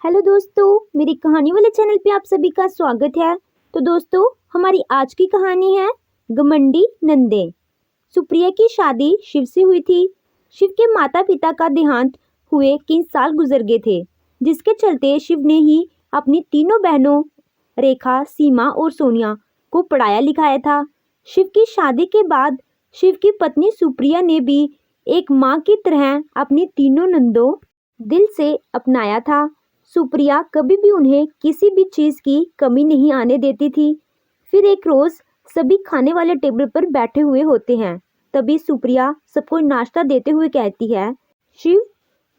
Hello दोस्तों, मेरी कहानी वाले चैनल पे आप सभी का स्वागत है। तो दोस्तों, हमारी आज की कहानी है घमंडी नंदे। सुप्रिया की शादी शिव से हुई थी। शिव के माता पिता का देहांत हुए कई साल गुजर गए थे, जिसके चलते शिव ने ही अपनी तीनों बहनों रेखा, सीमा और सोनिया को पढ़ाया लिखाया था। शिव की शादी के बाद शिव की पत्नी सुप्रिया ने भी एक माँ की तरह अपनी तीनों नंदों दिल से अपनाया था। सुप्रिया कभी भी उन्हें किसी भी चीज़ की कमी नहीं आने देती थी। फिर एक रोज़ सभी खाने वाले टेबल पर बैठे हुए होते हैं। तभी सुप्रिया सबको नाश्ता देते हुए कहती है, शिव,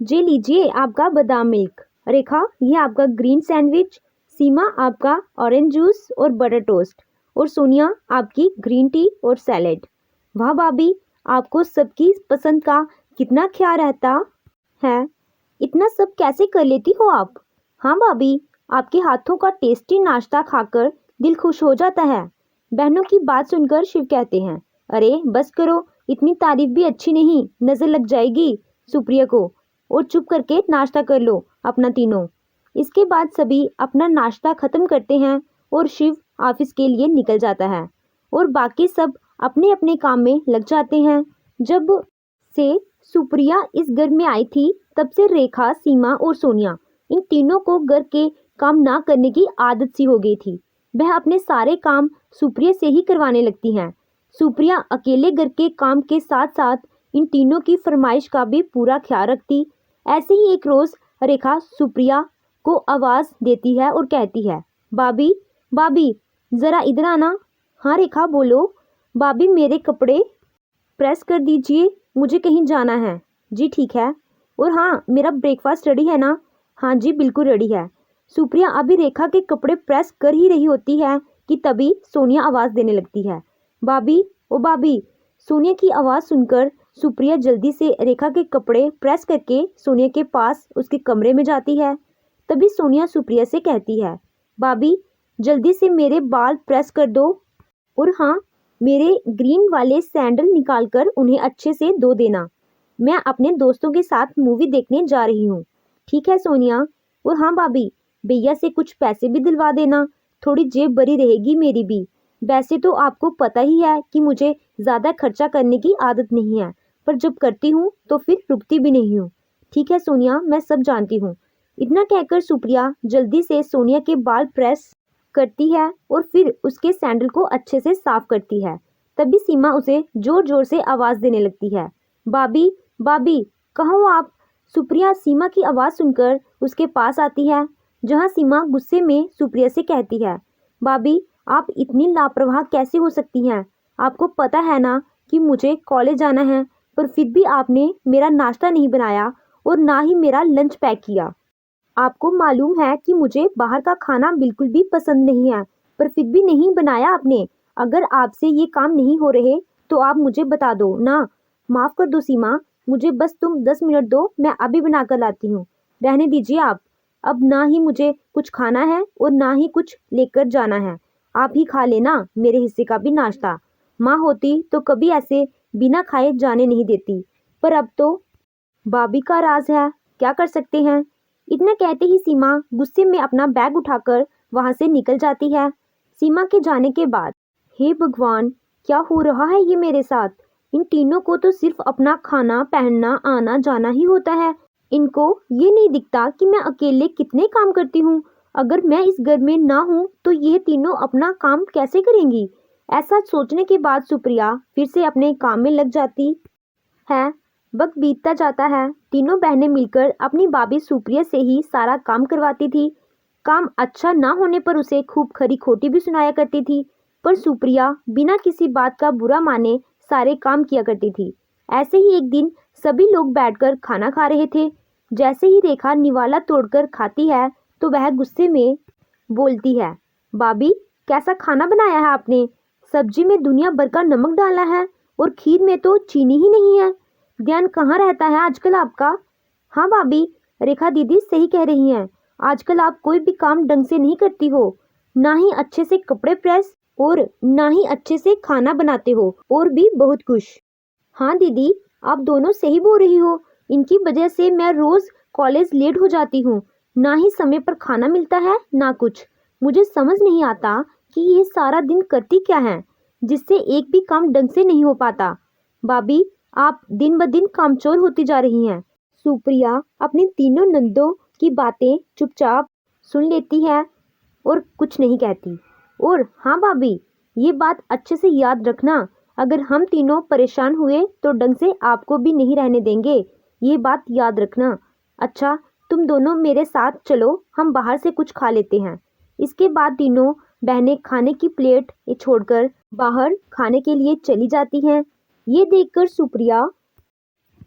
ये लीजिए आपका बादाम मिल्क। रेखा, ये आपका ग्रीन सैंडविच। सीमा, आपका ऑरेंज जूस और बटर टोस्ट। और सोनिया, आपकी ग्रीन टी और सैलेड। वाह भाभी, आपको सबकी पसंद का कितना ख्याल रहता है। इतना सब कैसे कर लेती हो आप। हाँ भाभी, आपके हाथों का टेस्टी नाश्ता खाकर दिल खुश हो जाता है। बहनों की बात सुनकर शिव कहते हैं, अरे बस करो, इतनी तारीफ भी अच्छी नहीं, नजर लग जाएगी सुप्रिया को। और चुप करके नाश्ता कर लो अपना तीनों। इसके बाद सभी अपना नाश्ता खत्म करते हैं और शिव ऑफिस के लिए निकल जाता है और बाकी सब अपने अपने काम में लग जाते हैं। जब से सुप्रिया इस घर में आई थी, तब से रेखा, सीमा और सोनिया, इन तीनों को घर के काम ना करने की आदत सी हो गई थी। वह अपने सारे काम सुप्रिया से ही करवाने लगती हैं। सुप्रिया अकेले घर के काम के साथ साथ इन तीनों की फरमाइश का भी पूरा ख्याल रखती। ऐसे ही एक रोज रेखा सुप्रिया को आवाज देती है और कहती है, भाभी भाभी, जरा इधर आना। हाँ रेखा, बोलो। भाभी, मेरे कपड़े प्रेस कर दीजिए, मुझे कहीं जाना है। जी ठीक है। और हाँ, मेरा ब्रेकफास्ट रेडी है ना। हाँ जी, बिल्कुल रेडी है। सुप्रिया अभी रेखा के कपड़े प्रेस कर ही रही होती है कि तभी सोनिया आवाज़ देने लगती है, भाभी, ओ भाभी। सोनिया की आवाज़ सुनकर सुप्रिया जल्दी से रेखा के कपड़े प्रेस करके सोनिया के पास उसके कमरे में जाती है। तभी सोनिया सुप्रिया से कहती है, भाभी, जल्दी से मेरे बाल प्रेस कर दो। और हाँ, मेरे ग्रीन वाले सैंडल निकालकर उन्हें अच्छे से धो देना। मैं अपने दोस्तों के साथ मूवी देखने जा रही हूँ। ठीक है सोनिया। और हाँ भाभी, भैया से कुछ पैसे भी दिलवा देना, थोड़ी जेब भरी रहेगी मेरी भी। वैसे तो आपको पता ही है कि मुझे ज़्यादा खर्चा करने की आदत नहीं है, पर जब करती हूँ तो फिर रुकती भी नहीं हूँ। ठीक है सोनिया, मैं सब जानती हूँ। इतना कहकर सुप्रिया जल्दी से सोनिया के बाल प्रेस करती है और फिर उसके सैंडल को अच्छे से साफ करती है। तभी सीमा उसे जोर जोर से आवाज़ देने लगती है, भाभी भाभी, कहाँ हो आप। सुप्रिया सीमा की आवाज़ सुनकर उसके पास आती है, जहाँ सीमा गुस्से में सुप्रिया से कहती है, भाभी, आप इतनी लापरवाह कैसे हो सकती हैं। आपको पता है ना कि मुझे कॉलेज जाना है, पर फिर भी आपने मेरा नाश्ता नहीं बनाया और ना ही मेरा लंच पैक किया। आपको मालूम है कि मुझे बाहर का खाना बिल्कुल भी पसंद नहीं है, पर फिर भी नहीं बनाया आपने। अगर आपसे ये काम नहीं हो रहे तो आप मुझे बता दो ना। माफ़ कर दो सीमा, मुझे बस तुम 10 मिनट दो, मैं अभी बना कर लाती हूँ। रहने दीजिए आप। अब ना ही मुझे कुछ खाना है और ना ही कुछ लेकर जाना है। आप ही खा लेना मेरे हिस्से का भी नाश्ता। माँ होती तो कभी ऐसे बिना खाए जाने नहीं देती, पर अब तो भाभी का राज है, क्या कर सकते हैं। इतना कहते ही सीमा गुस्से में अपना बैग उठाकर वहां से निकल जाती है। सीमा के जाने के बाद, हे भगवान, क्या हो रहा है ये मेरे साथ। इन तीनों को तो सिर्फ अपना खाना, पहनना, आना जाना ही होता है। इनको ये नहीं दिखता कि मैं अकेले कितने काम करती हूँ। अगर मैं इस घर में ना हूँ तो ये तीनों अपना काम कैसे करेंगी। ऐसा सोचने के बाद सुप्रिया फिर से अपने काम में लग जाती है। वक्त बीतता जाता है। तीनों बहनें मिलकर अपनी भाभी सुप्रिया से ही सारा काम करवाती थी। काम अच्छा ना होने पर उसे खूब खरी खोटी भी सुनाया करती थी, पर सुप्रिया बिना किसी बात का बुरा माने सारे काम किया करती थी। ऐसे ही एक दिन सभी लोग बैठकर खाना खा रहे थे। जैसे ही रेखा निवाला तोड़कर खाती है तो वह गुस्से में बोलती है, भाभी, कैसा खाना बनाया है आपने। सब्जी में दुनिया भर का नमक डाला है और खीर में तो चीनी ही नहीं है। ध्यान कहाँ रहता है आजकल आपका। हाँ भाभी, रेखा दीदी सही कह रही हैं। आजकल आप कोई भी काम ढंग से नहीं करती हो, ना ही अच्छे से कपड़े प्रेस और ना ही अच्छे से खाना बनाते हो, और भी बहुत कुछ। हाँ दीदी, आप दोनों सही बोल रही हो। इनकी वजह से मैं रोज कॉलेज लेट हो जाती हूँ। ना ही समय पर खाना मिलता है ना कुछ। मुझे समझ नहीं आता कि ये सारा दिन करती क्या है, जिससे एक भी काम ढंग से नहीं हो पाता। भाभी, आप दिन ब दिन कामचोर होती जा रही हैं। सुप्रिया अपनी तीनों नंदों की बातें चुपचाप सुन लेती है और कुछ नहीं कहती। और हाँ भाभी, ये बात अच्छे से याद रखना, अगर हम तीनों परेशान हुए तो ढंग से आपको भी नहीं रहने देंगे, ये बात याद रखना। अच्छा, तुम दोनों मेरे साथ चलो, हम बाहर से कुछ खा लेते हैं। इसके बाद तीनों बहनें खाने की प्लेट छोड़कर बाहर खाने के लिए चली जाती हैं। ये देखकर सुप्रिया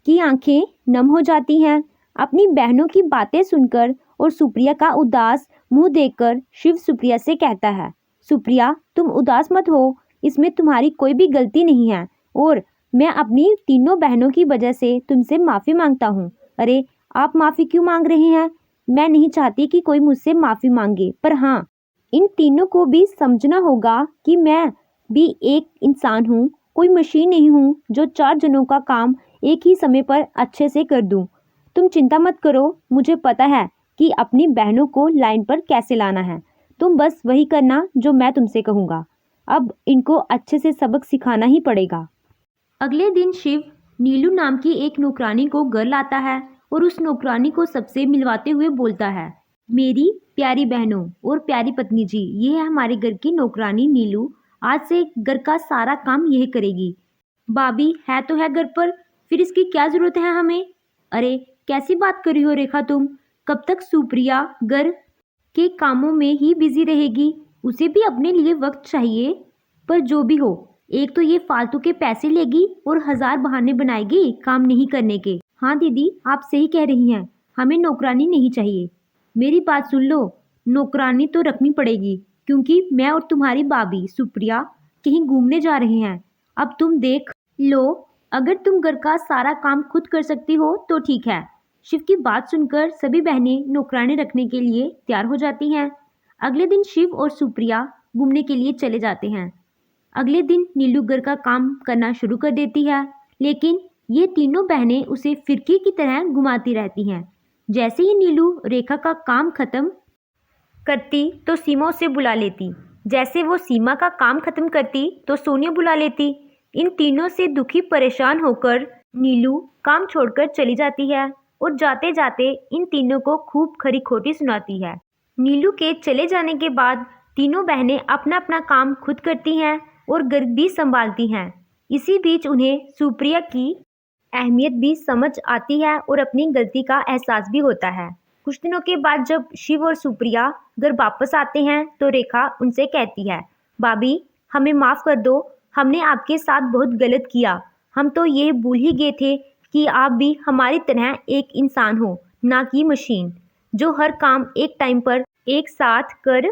की आंखें नम हो जाती हैं। अपनी बहनों की बातें सुनकर और सुप्रिया का उदास मुंह देखकर शिव सुप्रिया से कहता है, सुप्रिया तुम उदास मत हो, इसमें तुम्हारी कोई भी गलती नहीं है और मैं अपनी तीनों बहनों की वजह से तुमसे माफ़ी मांगता हूँ। अरे, आप माफ़ी क्यों मांग रहे हैं? मैं नहीं चाहती कि कोई मुझसे माफ़ी मांगे, पर हाँ, इन तीनों को भी समझना होगा कि मैं भी एक इंसान हूँ, कोई मशीन नहीं हूँ जो 4 जनों का काम एक ही समय पर अच्छे से कर दूँ। तुम चिंता मत करो, मुझे पता है कि अपनी बहनों को लाइन पर कैसे लाना है। तुम बस वही करना जो मैं तुमसे कहूँगा। अब इनको अच्छे से सबक सिखाना ही पड़ेगा। अगले दिन शिव नीलू नाम की एक नौकरानी को घर लाता है और उस नौकरानी को सबसे मिलवाते हुए बोलता है, मेरी प्यारी बहनों और प्यारी पत्नी जी, ये है हमारे घर की नौकरानी नीलू। आज से घर का सारा काम यह करेगी। भाभी है तो है घर पर, फिर इसकी क्या जरूरत है हमें? अरे, कैसी बात कर रही हो रेखा तुम? कब तक सुप्रिया घर के कामों में ही बिजी रहेगी? उसे भी अपने लिए वक्त चाहिए। पर जो भी हो, एक तो ये फालतू के पैसे लेगी और 1000 बहाने बनाएगी काम नहीं करने के। हाँ दीदी, आप सही कह रही हैं, हमें नौकरानी नहीं चाहिए। मेरी बात सुन लो, नौकरानी तो रखनी पड़ेगी, क्योंकि मैं और तुम्हारी भाभी सुप्रिया कहीं घूमने जा रहे हैं। अब तुम देख लो, अगर तुम घर का सारा काम खुद कर सकती हो तो ठीक है। शिव की बात सुनकर सभी बहनें नौकरानी रखने के लिए तैयार हो जाती हैं। अगले दिन शिव और सुप्रिया घूमने के लिए चले जाते हैं। अगले दिन नीलू घर का काम करना शुरू कर देती है, लेकिन ये तीनों बहनें उसे फिरकी की तरह घुमाती रहती हैं। जैसे ही नीलू रेखा का काम खत्म करती तो सीमा उसे बुला लेती। जैसे वो सीमा का काम खत्म करती तो सोनिया बुला लेती। इन तीनों से दुखी परेशान होकर नीलू काम छोड़कर चली जाती है और जाते जाते इन तीनों को खूब खरी खोटी सुनाती है। नीलू के चले जाने के बाद तीनों बहनें अपना अपना काम खुद करती हैं और घर भी संभालती हैं। इसी बीच उन्हें सुप्रिया की अहमियत भी समझ आती है और अपनी गलती का एहसास भी होता है। कुछ दिनों के बाद जब शिव और सुप्रिया घर वापस आते हैं तो रेखा उनसे कहती है, भाभी हमें माफ़ कर दो, हमने आपके साथ बहुत गलत किया। हम तो ये भूल ही गए थे कि आप भी हमारी तरह एक इंसान हो, ना कि मशीन, जो हर काम एक टाइम पर एक साथ कर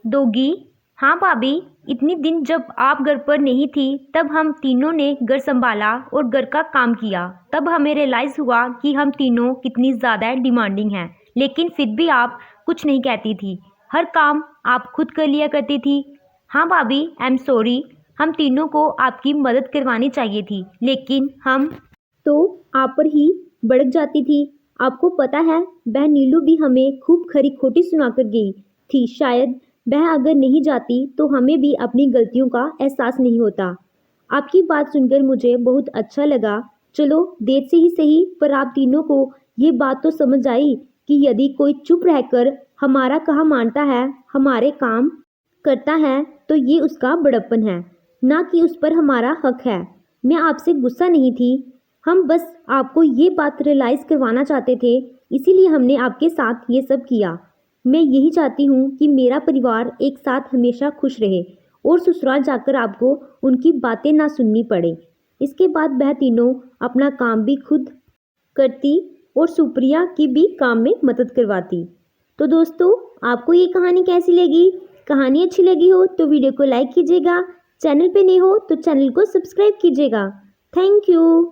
दोगी। हाँ भाभी, इतनी दिन जब आप घर पर नहीं थी तब हम तीनों ने घर संभाला और घर का काम किया। तब हमें रियलाइज़ हुआ कि हम तीनों कितनी ज़्यादा डिमांडिंग हैं, लेकिन फिर भी आप कुछ नहीं कहती थी, हर काम आप खुद कर लिया करती थी। हाँ भाभी, आई एम सॉरी, हम तीनों को आपकी मदद करवानी चाहिए थी, लेकिन हम तो आप पर ही भड़क जाती थी। आपको पता है, बहन नीलू भी हमें खूब खरी खोटी सुनाकर गई थी। शायद वह अगर नहीं जाती तो हमें भी अपनी गलतियों का एहसास नहीं होता। आपकी बात सुनकर मुझे बहुत अच्छा लगा। चलो, देर से ही सही, पर आप तीनों को ये बात तो समझ आई कि यदि कोई चुप रहकर हमारा कहा मानता है, हमारे काम करता है, तो ये उसका बड़प्पन है, ना कि उस पर हमारा हक है। मैं आपसे गुस्सा नहीं थी, हम बस आपको ये बात रियलाइज़ करवाना चाहते थे, इसीलिए हमने आपके साथ ये सब किया। मैं यही चाहती हूँ कि मेरा परिवार एक साथ हमेशा खुश रहे और ससुराल जाकर आपको उनकी बातें ना सुननी पड़े। इसके बाद वह तीनों अपना काम भी खुद करती और सुप्रिया की भी काम में मदद करवाती। तो दोस्तों, आपको ये कहानी कैसी लगी? कहानी अच्छी लगी हो तो वीडियो को लाइक कीजिएगा, चैनल पे नए हो तो चैनल को सब्सक्राइब कीजिएगा। Thank you.